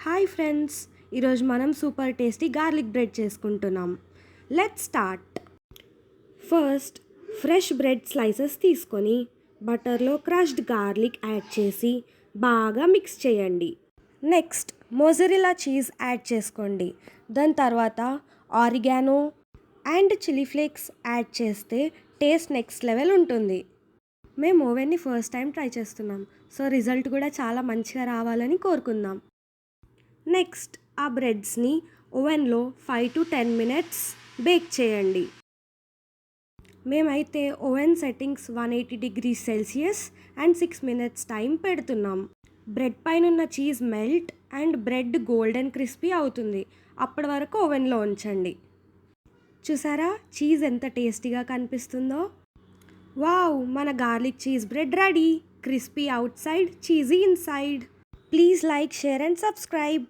Hi friends, ఈరోజు మనం super tasty garlic bread చేసుకుంటున్నాం. Let's start. First fresh bread slices తీసుకొని బటర్లో క్రష్డ్ గార్లిక్ యాడ్ చేసి బాగా మిక్స్ చేయండి. నెక్స్ట్ మోజరెల్లా చీజ్ యాడ్ చేసుకోండి. దాని తర్వాత oregano and chilli flakes add చేస్తే టేస్ట్ నెక్స్ట్ లెవెల్ ఉంటుంది. మేము ఓవెన్ని ఫస్ట్ టైం ట్రై చేస్తున్నాం, సో రిజల్ట్ కూడా చాలా మంచిగా రావాలని కోరుకుందాం. నెక్స్ట్ ఆ బ్రెడ్స్ని ఓవెన్లో 5 to 10 minutes బేక్ చేయండి. మేమైతే oven settings 180°C and 6 minutes time పెడుతున్నాం. బ్రెడ్ పైన ఉన్న cheese melt and bread golden crispy అవుతుంది. అప్పటి వరకు ఓవెన్లో ఉంచండి. చూసారా చీజ్ ఎంత టేస్టీగా కనిపిస్తుందో. వావ్, మన garlic cheese bread ready. Crispy out side, cheesy inside. Please like, share and subscribe.